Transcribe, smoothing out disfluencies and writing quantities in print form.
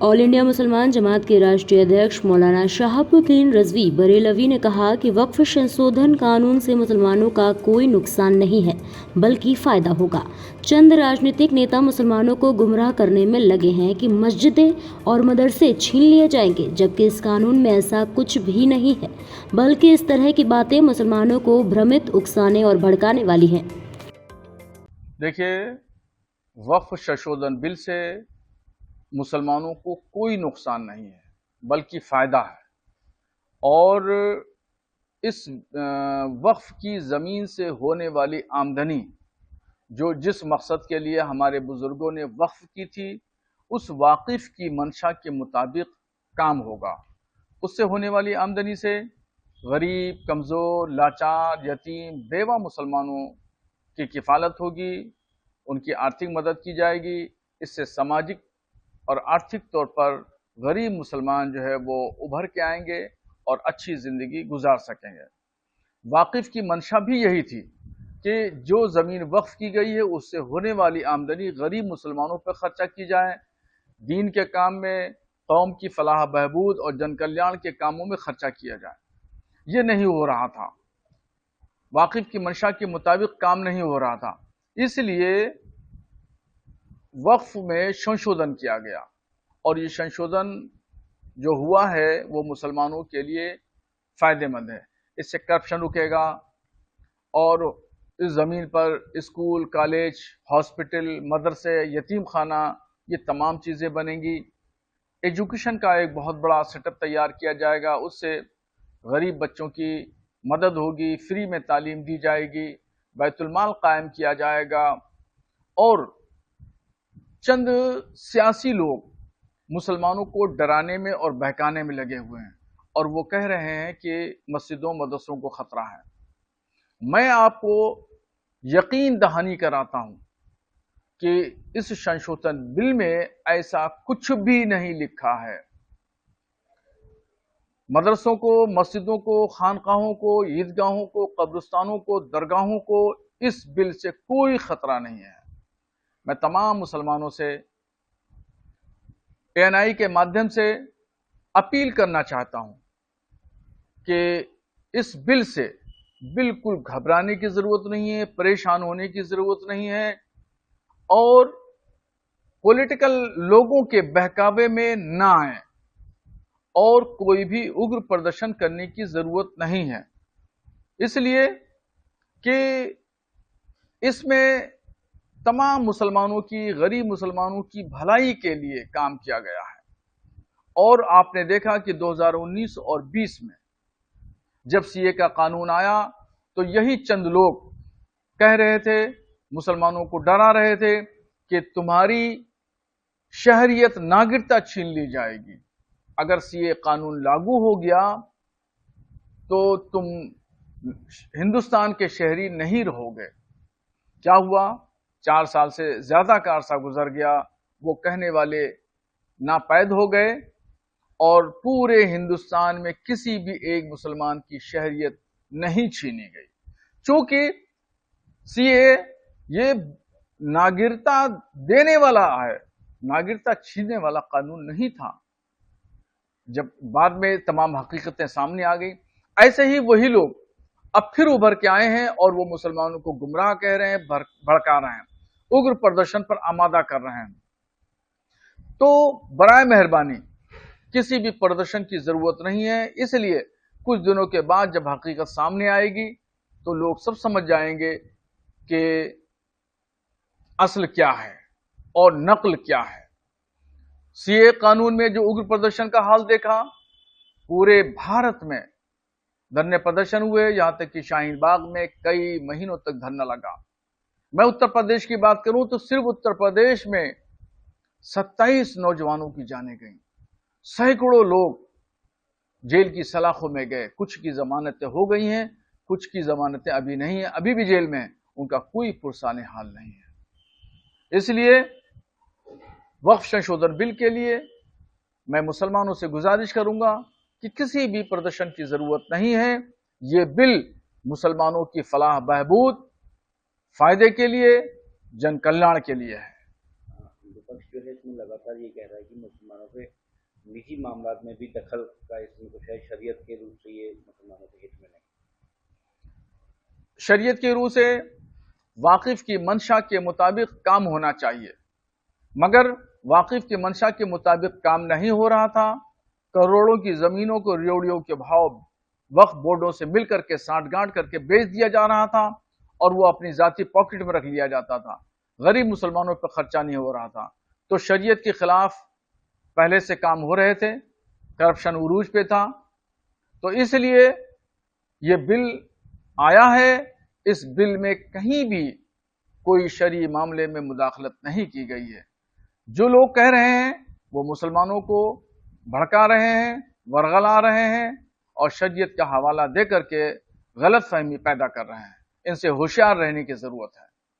All India मुसलमान जमात के राष्ट्रीय अध्यक्ष मौलाना शहाबुद्दीन रज़वी बरेलवी ने कहा कि वक्फ संशोधन कानून से मुसलमानों का कोई नुकसान नहीं है बल्कि फ़ायदा होगा। चंद राजनीतिक नेता मुसलमानों को गुमराह करने में लगे हैं कि मस्जिदें और मदरसे छीन लिए जाएंगे, जबकि इस कानून में ऐसा कुछ भी नहीं है, बल्कि इस तरह की बातें मुसलमानों को भ्रमित, उकसाने और भड़काने वाली हैं। देखिए, वक्फ संशोधन बिल से मुसलमानों को कोई नुकसान नहीं है बल्कि फ़ायदा है। और इस वक्फ की ज़मीन से होने वाली आमदनी जो जिस मकसद के लिए हमारे बुज़ुर्गों ने वक्फ की थी, उस वाकिफ़ की मंशा के मुताबिक काम होगा। उससे होने वाली आमदनी से गरीब, कमज़ोर, लाचार, यतीम, बेवा मुसलमानों की किफ़ालत होगी, उनकी आर्थिक मदद की जाएगी। इससे सामाजिक और आर्थिक तौर पर गरीब मुसलमान जो है वो उभर के आएंगे और अच्छी ज़िंदगी गुजार सकेंगे। वाकिफ़ की मंशा भी यही थी कि जो ज़मीन वक्फ की गई है उससे होने वाली आमदनी गरीब मुसलमानों पर खर्चा की जाए, दीन के काम में, कौम की फलाह बहबूद और जन कल्याण के कामों में खर्चा किया जाए। ये नहीं हो रहा था, वाकिफ़ की मंशा के मुताबिक काम नहीं हो रहा था। इसलिए वक्फ में संशोधन किया गया और ये संशोधन जो हुआ है वो मुसलमानों के लिए फ़ायदेमंद है। इससे करप्शन रुकेगा और इस ज़मीन पर स्कूल, कॉलेज, हॉस्पिटल, मदरसे, यतीम खाना, ये तमाम चीज़ें बनेंगी। एजुकेशन का एक बहुत बड़ा सेटअप तैयार किया जाएगा, उससे गरीब बच्चों की मदद होगी, फ्री में तालीम दी जाएगी, बैतुल-माल कायम किया जाएगा। और चंद सियासी लोग मुसलमानों को डराने में और बहकाने में लगे हुए हैं और वो कह रहे हैं कि मस्जिदों मदरसों को खतरा है। मैं आपको यकीन दहानी कराता हूं कि इस संशोधन बिल में ऐसा कुछ भी नहीं लिखा है। मदरसों को, मस्जिदों को, खानकाहों को, ईदगाहों को, कब्रिस्तानों को, दरगाहों को इस बिल से कोई खतरा नहीं है। मैं तमाम मुसलमानों से ANI के माध्यम से अपील करना चाहता हूं कि इस बिल से बिल्कुल घबराने की जरूरत नहीं है, परेशान होने की जरूरत नहीं है और पॉलिटिकल लोगों के बहकावे में ना आए और कोई भी उग्र प्रदर्शन करने की जरूरत नहीं है, इसलिए कि इसमें तमाम मुसलमानों की, गरीब मुसलमानों की भलाई के लिए काम किया गया है। और आपने देखा कि 2019 और 20 में जब CA का कानून आया तो यही चंद लोग कह रहे थे, मुसलमानों को डरा रहे थे कि तुम्हारी शहरियत, नागरिकता छीन ली जाएगी। अगर CA कानून लागू हो गया तो तुम हिंदुस्तान के शहरी नहीं रहोगे। क्या हुआ? 4 साल से ज्यादा का अरसा गुजर गया, वो कहने वाले नापैद हो गए और पूरे हिंदुस्तान में किसी भी एक मुसलमान की शहरियत नहीं छीनी गई, क्योंकि CA ये नागरिकता देने वाला है, नागरिकता छीनने वाला कानून नहीं था। जब बाद में तमाम हकीकतें सामने आ गई, ऐसे ही वही लोग अब फिर उभर के आए हैं और वो मुसलमानों को गुमराह कह रहे हैं, भड़का रहे हैं, उग्र प्रदर्शन पर आमादा कर रहे हैं। तो बराए मेहरबानी किसी भी प्रदर्शन की जरूरत नहीं है। इसलिए कुछ दिनों के बाद जब हकीकत सामने आएगी तो लोग सब समझ जाएंगे कि असल क्या है और नकल क्या है। CA कानून में जो उग्र प्रदर्शन का हाल देखा, पूरे भारत में धरने प्रदर्शन हुए, यहां तक कि शाहीन बाग में कई महीनों तक धरना लगा। मैं उत्तर प्रदेश की बात करूं तो सिर्फ उत्तर प्रदेश में 27 नौजवानों की जानें गईं, सैकड़ों लोग जेल की सलाखों में गए। कुछ की जमानतें हो गई हैं, कुछ की जमानतें अभी नहीं है, अभी भी जेल में, उनका कोई पुरसाने हाल नहीं है। इसलिए वक्फ संशोधन बिल के लिए मैं मुसलमानों से गुजारिश करूंगा कि किसी भी प्रदर्शन की जरूरत नहीं है। ये बिल मुसलमानों की फलाह बहबूद, फायदे के लिए, जन कल्याण के लिए है। विपक्ष जो है इसमें लगातार سر یہ کہہ رہا ہے کہ مسلمانوں کے نجی معاملات میں بھی دخل کا اس میں کچھ ہے، شریعت کے روح سے یہ مسلمانوں کے ہت میں نہیں۔ شریعت کی روح سے واقف کی منشا کے مطابق کام ہونا چاہیے، مگر واقف کی منشا کے مطابق کام نہیں ہو رہا تھا۔ کروڑوں کی زمینوں کو ریوڑیوں کے بھاؤ وقف بورڈوں سے مل کر کے سانٹ گانٹ کر کے بیچ دیا جا رہا تھا اور وہ اپنی ذاتی پاکٹ میں رکھ لیا جاتا تھا، غریب مسلمانوں پہ خرچہ نہیں ہو رہا تھا۔ تو شریعت کے خلاف پہلے سے کام ہو رہے تھے، کرپشن عروج پہ تھا، تو اس لیے یہ بل آیا ہے۔ اس بل میں کہیں بھی کوئی شرعی معاملے میں مداخلت نہیں کی گئی ہے۔ جو لوگ کہہ رہے ہیں وہ مسلمانوں کو بھڑکا رہے ہیں، ورغلا رہے ہیں اور شریعت کا حوالہ دے کر کے غلط فہمی پیدا کر رہے ہیں۔ ان سے ہوشیار رہنے کی ضرورت ہے۔